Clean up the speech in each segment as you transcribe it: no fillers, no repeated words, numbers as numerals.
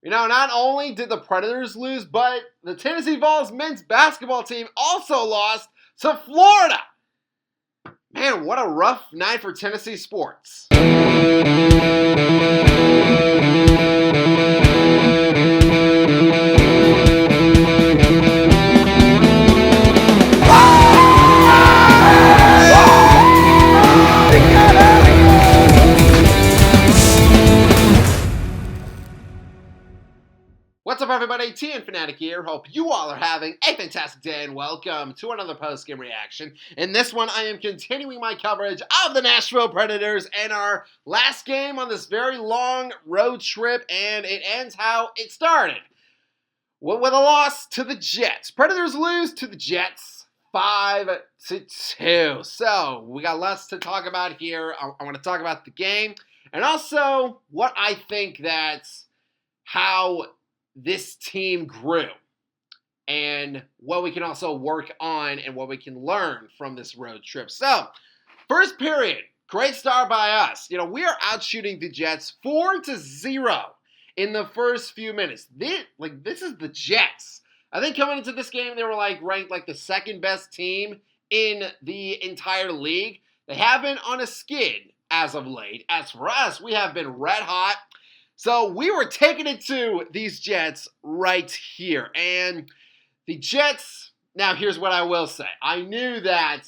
Not only did the Predators lose, but the Tennessee Vols men's basketball team also lost to Florida. Man, what a rough night for Tennessee sports. What's up, everybody? TN Fanatic here. Hope you all are having a fantastic day, and welcome to another post-game reaction. In this one, I am continuing my coverage of the Nashville Predators and our last game on this very long road trip, and it ends how it started. With a loss to the Jets. Predators lose to the Jets 5-2. So, we got lots to talk about here. I want to talk about the game, and also what I think that's how this team grew and what we can also work on and what we can learn from this road trip. So, first period, great start by us. We are out shooting the Jets 4-0 in the first few minutes. This is the Jets. I think coming into this game, they were ranked the second best team in the entire league. They have been on a skid as of late. As for us, we have been red hot. So we were taking it to these Jets right here. And the Jets, now here's what I will say. I knew that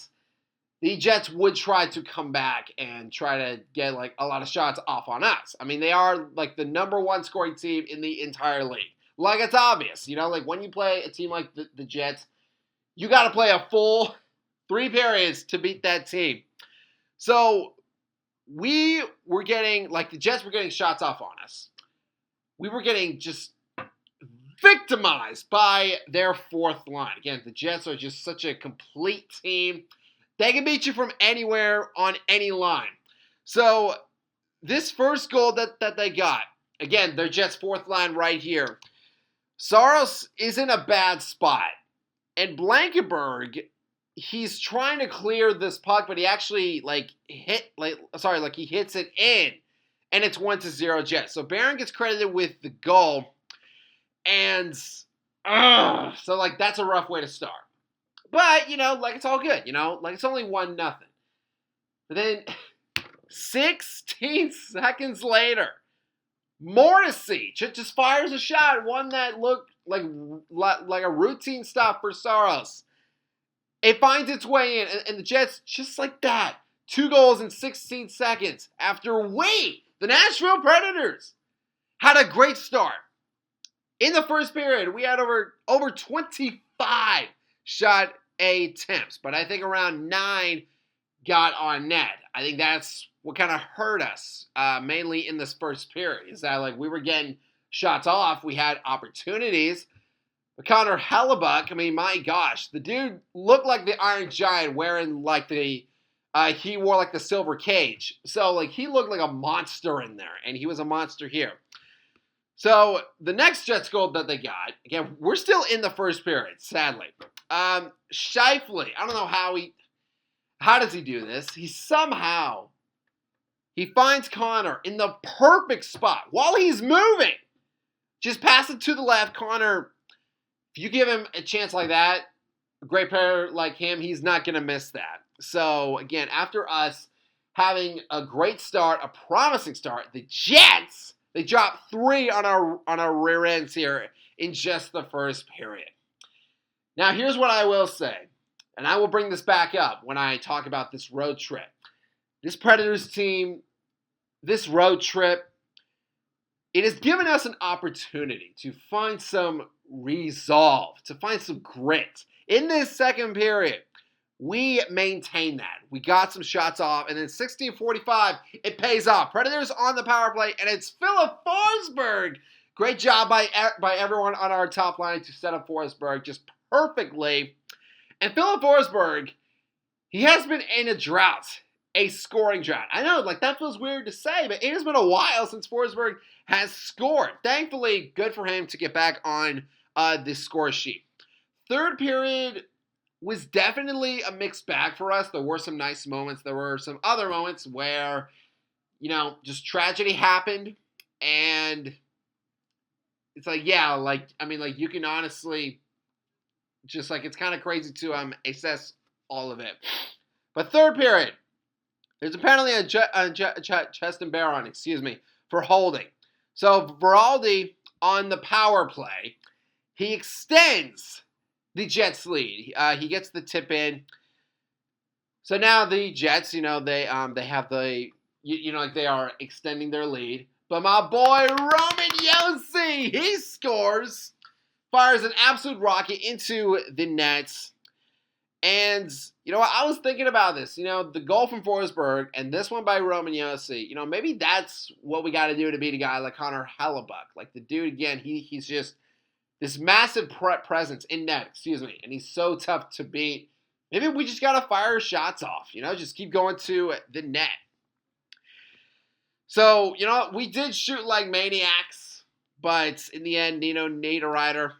the Jets would try to come back and try to get a lot of shots off on us. I mean, they are the number one scoring team in the entire league. It's obvious, when you play a team like the Jets, you got to play a full 3 periods to beat that team. So we were getting, the Jets were getting shots off on us. We were getting just victimized by their fourth line. Again, the Jets are just such a complete team. They can beat you from anywhere on any line. So this first goal that they got, again, their Jets' fourth line right here. Saros is in a bad spot. And Blankenberg, he's trying to clear this puck, but he actually he hits it in, and it's 1-0 Jets. So Barron gets credited with the goal, and so that's a rough way to start. But it's all good. It's only 1-0. But then 16 seconds later, Morrissey just fires a shot, one that looked like a routine stop for Saros. It finds its way in, and the Jets, just like that, 2 goals in 16 seconds after the Nashville Predators, had a great start. In the first period, we had over 25 shot attempts, but I think around 9 got on net. I think that's what kind of hurt us, mainly in this first period, is that we were getting shots off, we had opportunities. But Connor Hellebuck, I mean, my gosh, the dude looked like the Iron Giant wearing he wore the silver cage. So he looked like a monster in there, and he was a monster here. So the next Jets goal that they got, again, we're still in the first period, sadly. Scheifele, I don't know how does he do this? He finds Connor in the perfect spot while he's moving. Just pass it to the left. Connor, if you give him a chance like that, a great player like him, he's not going to miss that. So, again, after us having a great start, a promising start, the Jets, they dropped 3 on our rear ends here in just the first period. Now, here's what I will say, and I will bring this back up when I talk about this road trip. This Predators team, this road trip, it has given us an opportunity to find some resolve, to find some grit. In this second period, we maintained that. We got some shots off, and then 16:45, it pays off. Predators on the power play, and it's Philip Forsberg. Great job by everyone on our top line to set up Forsberg just perfectly. And Philip Forsberg, he has been in a drought, a scoring drought. I know, that feels weird to say, but it has been a while since Forsberg has scored. Thankfully, good for him to get back on the score sheet. Third period was definitely a mixed bag for us. There were some nice moments. There were some other moments where, just tragedy happened, and it's like, yeah, like, I mean, like, you can honestly just, like, it's kind of crazy to assess all of it. But third period, there's apparently a chest and bear on, excuse me, for holding. So Veraldi on the power play, he extends the Jets' lead. He gets the tip in. So now the Jets, they have like they are extending their lead. But my boy Roman Yossi, he scores, fires an absolute rocket into the nets. And, you know what, I was thinking about this. The goal from Forsberg and this one by Roman Yossi, maybe that's what we got to do to beat a guy like Connor Hellebuck. Like, the dude, again, he's just this massive presence in net, and he's so tough to beat. Maybe we just got to fire shots off, just keep going to the net. So, we did shoot like maniacs, but in the end, Niederreiter,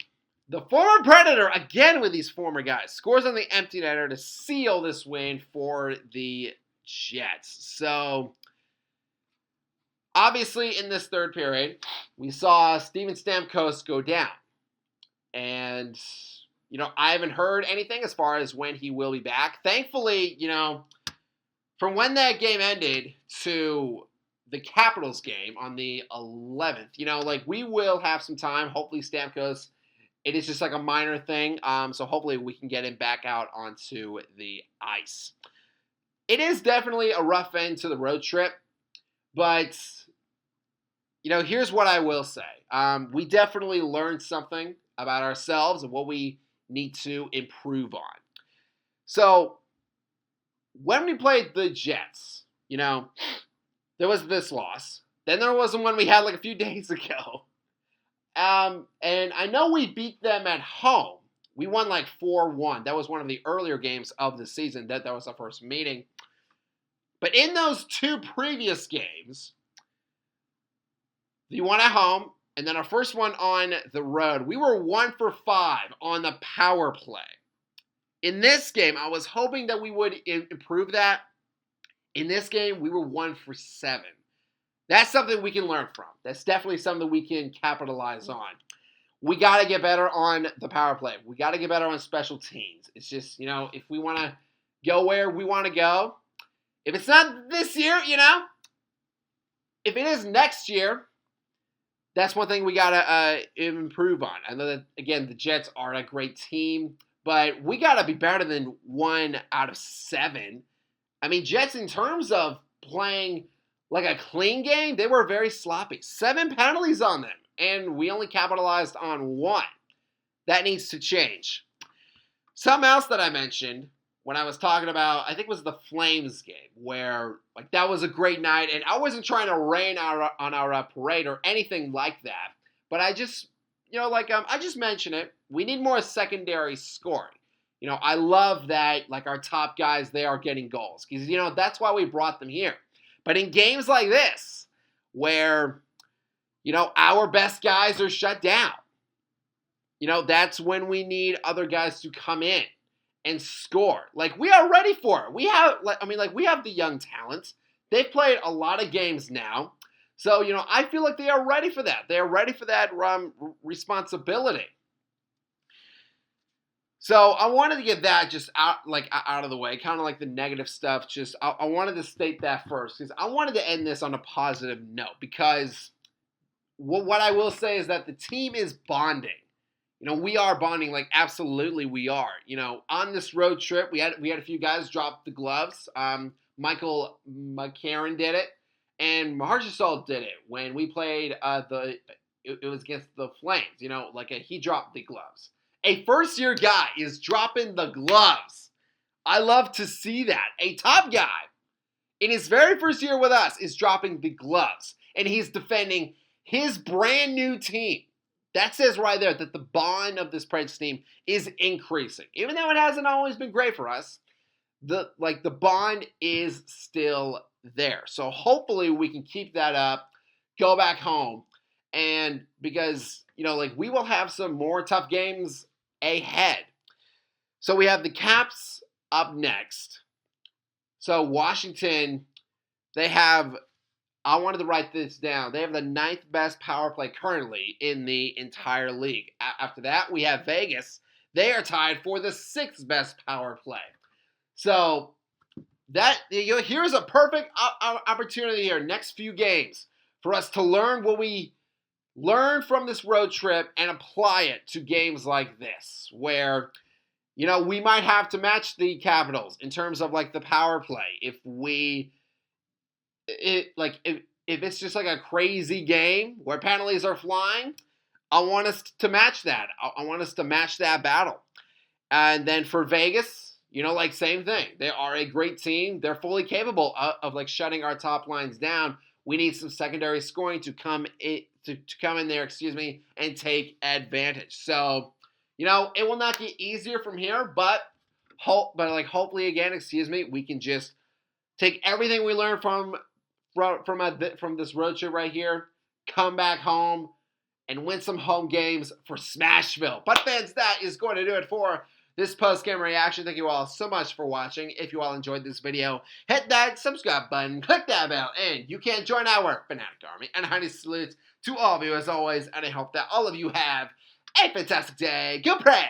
the former Predator, again with these former guys, scores on the empty netter to seal this win for the Jets. So, obviously, in this third period, we saw Steven Stamkos go down. And, I haven't heard anything as far as when he will be back. Thankfully, from when that game ended to the Capitals game on the 11th, like, we will have some time. Hopefully Stamkos, it is just like a minor thing. So hopefully we can get him back out onto the ice. It is definitely a rough end to the road trip. But, here's what I will say. We definitely learned something about ourselves and what we need to improve on. So, when we played the Jets, there was this loss. Then there was one we had like a few days ago. And I know we beat them at home. We won like 4-1. That was one of the earlier games of the season. That was our first meeting. But in those two previous games, the one at home and then our first one on the road, we were 1 for 5 on the power play. In this game, I was hoping that we would improve that. In this game, we were 1 for 7. That's something we can learn from. That's definitely something we can capitalize on. We got to get better on the power play. We got to get better on special teams. It's just, if we want to go where we want to go, if it's not this year, if it is next year, that's one thing we got to improve on. I know that, again, the Jets are a great team, but we got to be better than 1 out of 7. I mean, Jets, in terms of playing like a clean game, they were very sloppy. 7 penalties on them, and we only capitalized on 1. That needs to change. Something else that I mentioned when I was talking about, I think it was the Flames game, where like that was a great night, and I wasn't trying to rain on our parade or anything like that, but I just, I just mentioned it. We need more secondary scoring. I love that, like, our top guys, they are getting goals, because, that's why we brought them here. But in games like this, where, our best guys are shut down, that's when we need other guys to come in and score. Like, we are ready for it. We have the young talent. They've played a lot of games now. So, I feel like they are ready for that. They are ready for that responsibility. So I wanted to get that just out of the way, kind of like the negative stuff. Just I wanted to state that first, because I wanted to end this on a positive note, because what I will say is that the team is bonding. We are bonding, like, absolutely we are. On this road trip, we had a few guys drop the gloves. Michael McCarron did it, and Marchessault did it when we played it was against the Flames. He dropped the gloves. A first-year guy is dropping the gloves. I love to see that. A top guy in his very first year with us is dropping the gloves, and he's defending his brand new team. That says right there that the bond of this Preds team is increasing. Even though it hasn't always been great for us, the bond is still there. So hopefully we can keep that up, go back home, and because, we will have some more tough games ahead. So we have the Caps up next. So Washington, they have I wanted to write this down. They have the ninth best power play currently in the entire league. After that, we have Vegas. They are tied for the sixth best power play. So here's a perfect opportunity here. Next few games for us to learn what we learned from this road trip and apply it to games like this, where we might have to match the Capitals in terms of like the power play. If it's just like a crazy game where penalties are flying, I want us to match that. I want us to match that battle. And then for Vegas, same thing. They are a great team. They're fully capable of like shutting our top lines down. We need some secondary scoring to come in there, and take advantage. So, it will not get easier from here, but hopefully again, we can just take everything we learned from this road trip right here, come back home, and win some home games for Smashville. But fans, that is going to do it for this post-game reaction. Thank you all so much for watching. If you all enjoyed this video, hit that subscribe button, click that bell, and you can join our Fanatic Army. And a hearty salute to all of you as always, and I hope that all of you have a fantastic day. Go Preds!